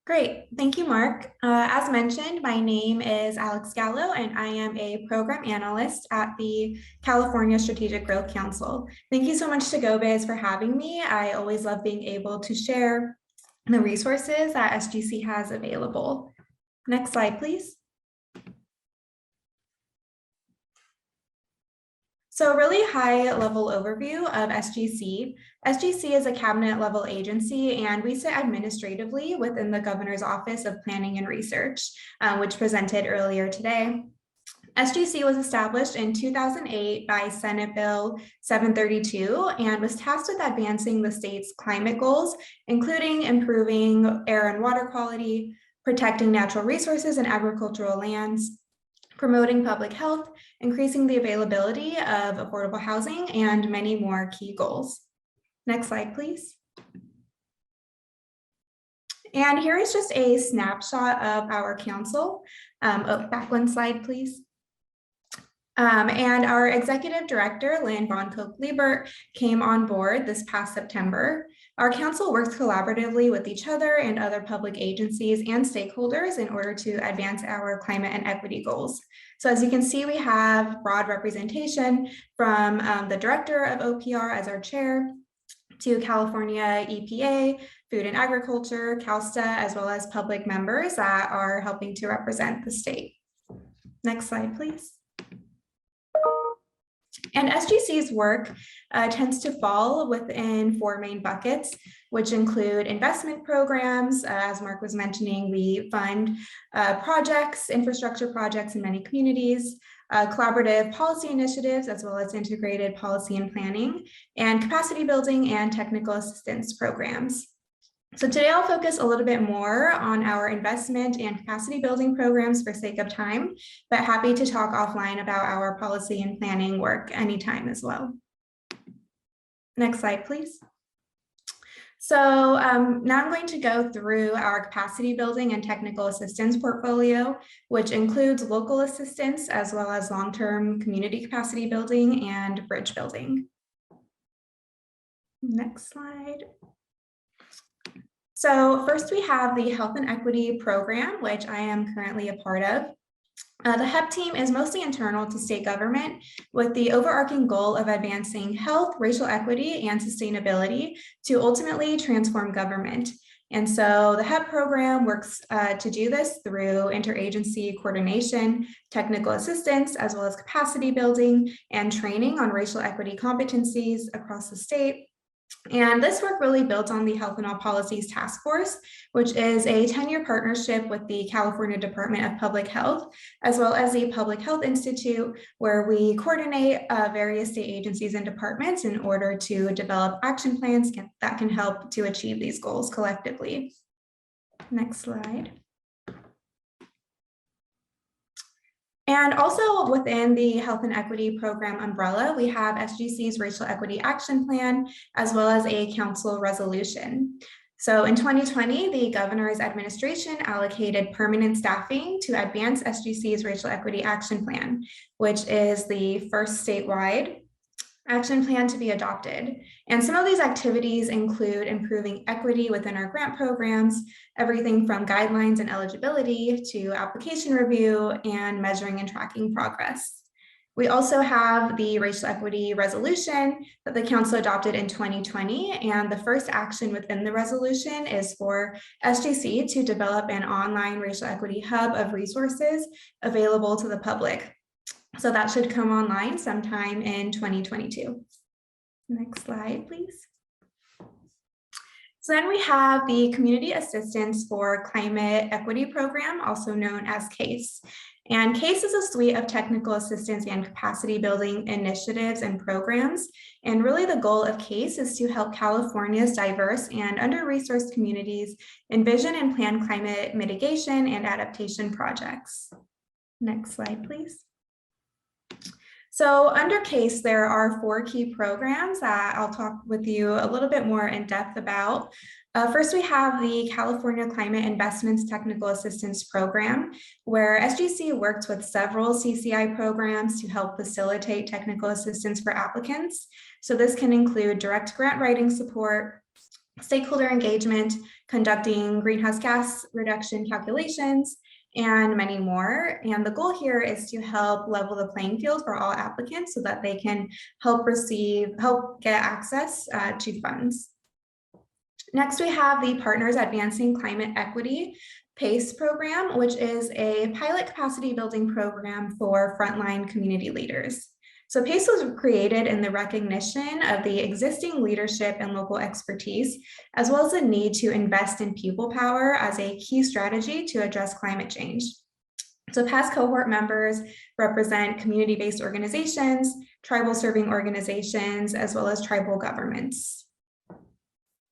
Great, thank you, Mark. As mentioned, my name is Alex Gallo, and I am a program analyst at the California Strategic Growth Council. Thank you so much to GO-Biz for having me. I always love being able to share the resources that SGC has available. Next slide, please. So a really high level overview of SGC. SGC is a cabinet level agency, and we sit administratively within the Governor's Office of Planning and Research, which presented earlier today. SGC was established in 2008 by Senate Bill 732 and was tasked with advancing the state's climate goals, including improving air and water quality, protecting natural resources and agricultural lands, promoting public health, increasing the availability of affordable housing, and many more key goals. Next slide, please. And here is just a snapshot of our council. Back one slide, please. And our executive director, Lynn Von Koch-Liebert, came on board this past September. Our council works collaboratively with each other and other public agencies and stakeholders in order to advance our climate and equity goals. So as you can see, we have broad representation from the director of OPR as our chair, to California EPA, Food and Agriculture, CalSTA, as well as public members that are helping to represent the state. Next slide, please. And SGC's work tends to fall within four main buckets, which include investment programs. As Mark was mentioning, we fund projects, infrastructure projects in many communities, collaborative policy initiatives, as well as integrated policy and planning, and capacity building and technical assistance programs. So today I'll focus a little bit more on our investment and capacity building programs for sake of time, but happy to talk offline about our policy and planning work anytime as well. Next slide, please. So now I'm going to go through our capacity building and technical assistance portfolio, which includes local assistance as well as long-term community capacity building and bridge building. Next slide. So first we have the Health and Equity Program, which I am currently a part of. The HEP team is mostly internal to state government with the overarching goal of advancing health, racial equity, and sustainability to ultimately transform government. And so the HEP program works to do this through interagency coordination, technical assistance, as well as capacity building and training on racial equity competencies across the state. And this work really builds on the Health and All Policies Task Force, which is a 10-year partnership with the California Department of Public Health, as well as the Public Health Institute, where we coordinate various state agencies and departments in order to develop action plans that can help to achieve these goals collectively. Next slide. And also within the Health and Equity Program umbrella, we have SGC's Racial Equity Action Plan, as well as a council resolution. So in 2020, the governor's administration allocated permanent staffing to advance SGC's Racial Equity Action Plan, which is the first statewide action plan to be adopted. And some of these activities include improving equity within our grant programs, everything from guidelines and eligibility to application review and measuring and tracking progress. We also have the racial equity resolution that the council adopted in 2020. And the first action within the resolution is for SGC to develop an online racial equity hub of resources available to the public. So that should come online sometime in 2022. Next slide, please. So then we have the Community Assistance for Climate Equity Program, also known as CACE. And CACE is a suite of technical assistance and capacity building initiatives and programs. And really the goal of CACE is to help California's diverse and under-resourced communities envision and plan climate mitigation and adaptation projects. Next slide, please. So under CACE, there are 4 key programs that I'll talk with you a little bit more in depth about. First, we have the California Climate Investments Technical Assistance Program, where SGC works with several CCI programs to help facilitate technical assistance for applicants. So this can include direct grant writing support, stakeholder engagement, conducting greenhouse gas reduction calculations, and many more. And the goal here is to help level the playing field for all applicants so that they can help get access to funds. Next, we have the Partners Advancing Climate Equity PACE program, which is a pilot capacity building program for frontline community leaders. So PACE was created in the recognition of the existing leadership and local expertise, as well as the need to invest in people power as a key strategy to address climate change. So past cohort members represent community-based organizations, tribal serving organizations, as well as tribal governments.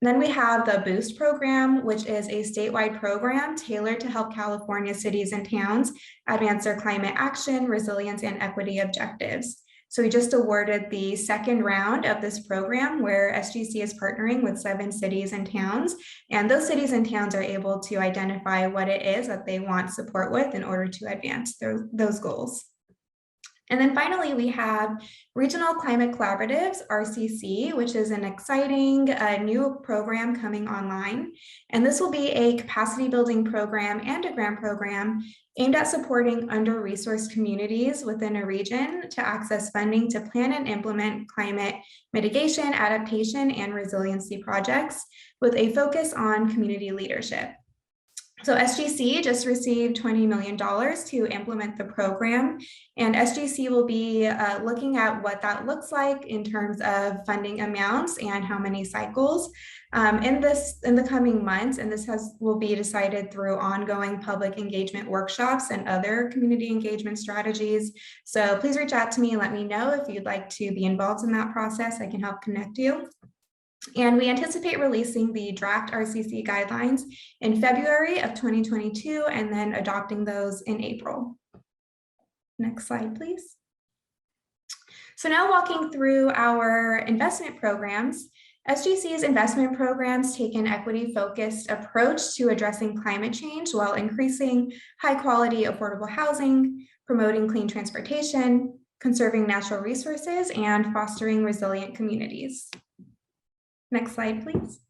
Then we have the BOOST program, which is a statewide program tailored to help California cities and towns advance their climate action, resilience, and equity objectives. So we just awarded the second round of this program where SGC is partnering with 7 cities and towns, and those cities and towns are able to identify what it is that they want support with in order to advance those goals. And then finally, we have Regional Climate Collaboratives, RCC, which is an exciting new program coming online. And this will be a capacity building program and a grant program aimed at supporting under-resourced communities within a region to access funding to plan and implement climate mitigation, adaptation, and resiliency projects with a focus on community leadership. So SGC just received $20 million to implement the program, and SGC will be looking at what that looks like in terms of funding amounts and how many cycles in the coming months. And this will be decided through ongoing public engagement workshops and other community engagement strategies. So please reach out to me and let me know if you'd like to be involved in that process. I can help connect you. And we anticipate releasing the draft RCC guidelines in February of 2022 and then adopting those in April. Next slide, please. So now walking through our investment programs, SGC's investment programs take an equity-focused approach to addressing climate change while increasing high-quality, affordable housing, promoting clean transportation, conserving natural resources, and fostering resilient communities. Next slide, please.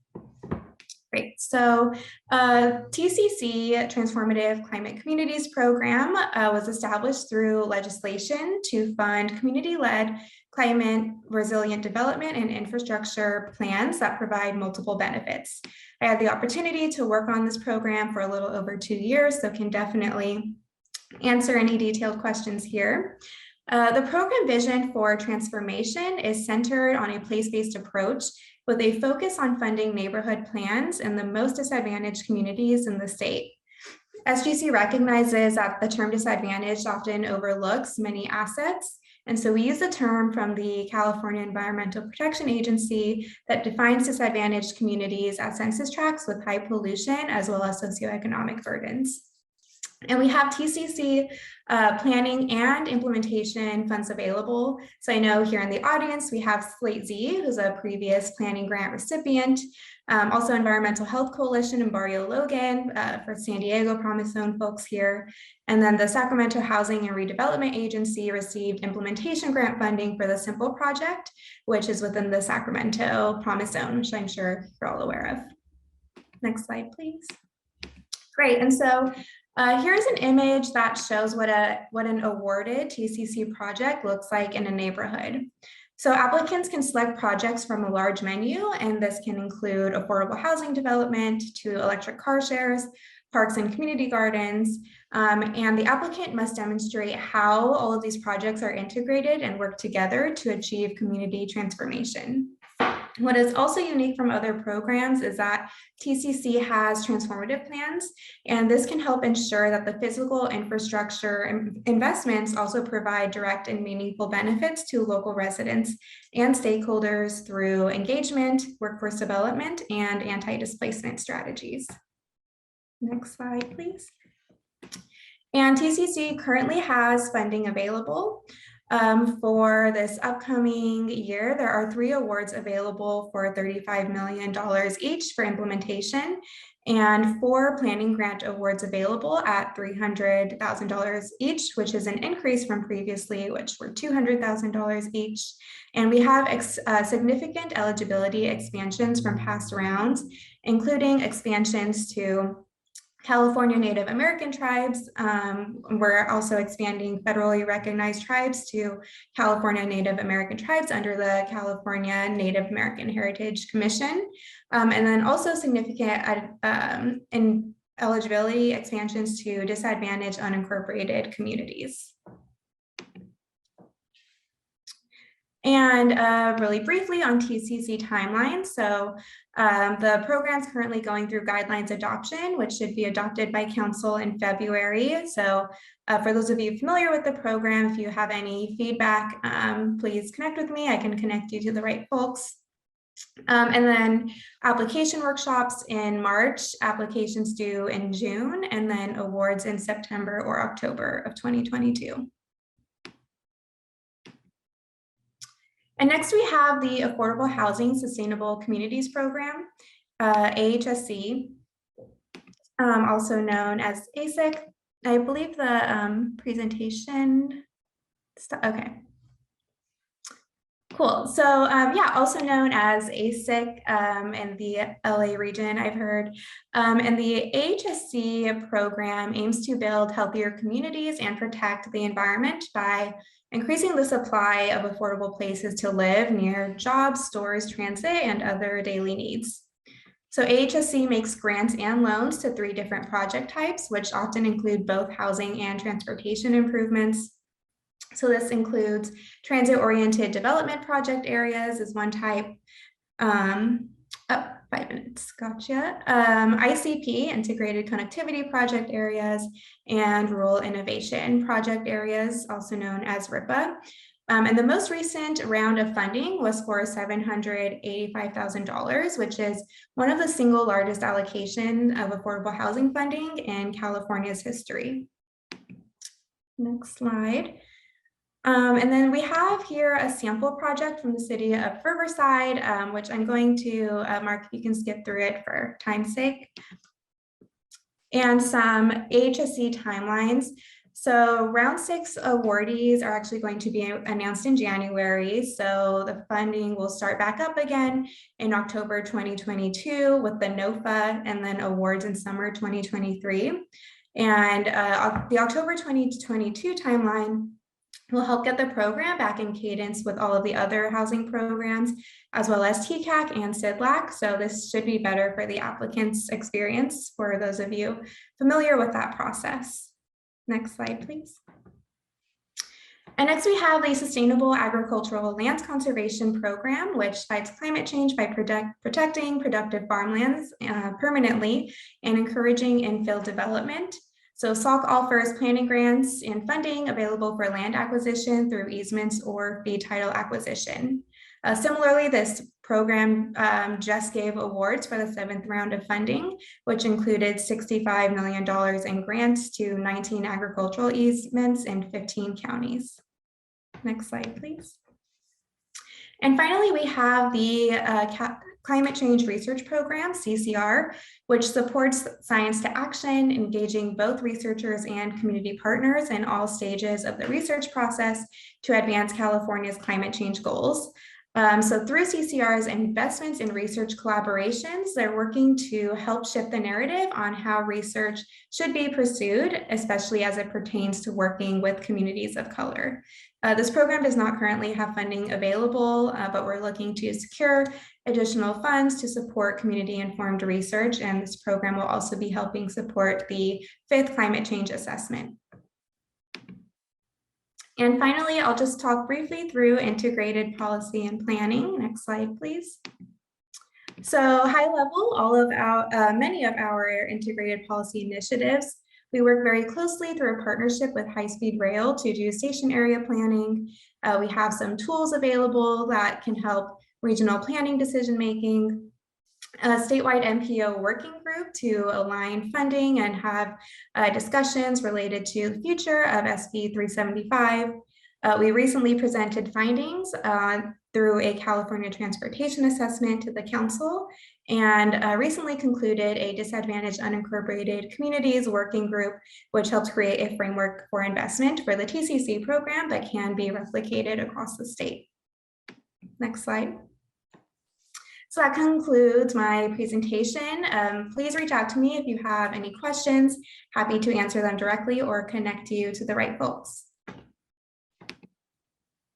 Great. So TCC Transformative Climate Communities Program was established through legislation to fund community-led climate resilient development and infrastructure plans that provide multiple benefits. I had the opportunity to work on this program for a little over 2 years, so can definitely answer any detailed questions here. The program vision for transformation is centered on a place-based approach with a focus on funding neighborhood plans in the most disadvantaged communities in the state. SGC recognizes that the term disadvantaged often overlooks many assets, and so we use the term from the California Environmental Protection Agency that defines disadvantaged communities as census tracts with high pollution as well as socioeconomic burdens. And we have TCC planning and implementation funds available. So I know here in the audience, we have Slate Z, who's a previous planning grant recipient, also Environmental Health Coalition and Barrio Logan for San Diego Promise Zone folks here. And then the Sacramento Housing and Redevelopment Agency received implementation grant funding for the Simple project, which is within the Sacramento Promise Zone, which I'm sure you're all aware of. Next slide, please. Great, and so here's an image that shows what an awarded TCC project looks like in a neighborhood. So applicants can select projects from a large menu, and this can include affordable housing development to electric car shares, parks and community gardens, and the applicant must demonstrate how all of these projects are integrated and work together to achieve community transformation. What is also unique from other programs is that TCC has transformative plans, and this can help ensure that the physical infrastructure investments also provide direct and meaningful benefits to local residents and stakeholders through engagement, workforce development, and anti-displacement strategies. Next slide, please. And TCC currently has funding available. For this upcoming year, there are 3 awards available for $35 million each for implementation, and 4 planning grant awards available at $300,000 each, which is an increase from previously, which were $200,000 each. And we have significant eligibility expansions from past rounds, including expansions to California Native American tribes. We're also expanding federally recognized tribes to California Native American tribes under the California Native American Heritage Commission. And then also significant in eligibility expansions to disadvantaged unincorporated communities. And really briefly on TCC Timelines. So the program is currently going through guidelines adoption, which should be adopted by council in February. So for those of you familiar with the program, if you have any feedback, please connect with me. I can connect you to the right folks. And then application workshops in March, applications due in June, and then awards in September or October of 2022. And next we have the Affordable Housing Sustainable Communities Program, AHSC, also known as AHSC. I believe the presentation, okay. Cool, so yeah, also known as AHSC in the LA region, I've heard. And the AHSC program aims to build healthier communities and protect the environment by increasing the supply of affordable places to live near jobs, stores, transit, and other daily needs. So AHSC makes grants and loans to 3 different project types, which often include both housing and transportation improvements. So this includes transit-oriented development project areas is one type. 5 minutes, gotcha. ICP, integrated connectivity project areas, and rural innovation project areas, also known as RIPA. And the most recent round of funding was for $785,000, which is one of the single largest allocation of affordable housing funding in California's history. Next slide. And then we have here a sample project from the city of Riverside, which I'm going to, Mark, if you can skip through it for time's sake. And some AHSC timelines. So round 6 awardees are actually going to be announced in January. So the funding will start back up again in October 2022 with the NOFA, and then awards in summer 2023. And the October 2022 timeline will help get the program back in cadence with all of the other housing programs, as well as TCAC and SIDLAC. So this should be better for the applicant's experience for those of you familiar with that process. Next slide, please. And next we have the Sustainable Agricultural Lands Conservation Program, which fights climate change by protecting productive farmlands permanently and encouraging infill development. So SALC offers planning grants and funding available for land acquisition through easements or fee title acquisition. Similarly, this program just gave awards for the 7th round of funding, which included $65 million in grants to 19 agricultural easements in 15 counties. Next slide, please. And finally, we have the Climate Change Research Program, CCR, which supports science to action, engaging both researchers and community partners in all stages of the research process to advance California's climate change goals. So through CCR's investments in research collaborations, they're working to help shift the narrative on how research should be pursued, especially as it pertains to working with communities of color. This program does not currently have funding available, but we're looking to secure additional funds to support community-informed research, and this program will also be helping support the 5th climate change assessment. And finally, I'll just talk briefly through integrated policy and planning. Next slide, please. So high level, many of our integrated policy initiatives, we work very closely through a partnership with high-speed rail to do station area planning. We have some tools available that can help regional planning decision-making, a statewide MPO working group to align funding and have discussions related to the future of SB 375. We recently presented findings through a California transportation assessment to the council, and recently concluded a disadvantaged unincorporated communities working group, which helps create a framework for investment for the TCC program that can be replicated across the state. Next slide. So that concludes my presentation. Please reach out to me if you have any questions. Happy to answer them directly or connect you to the right folks.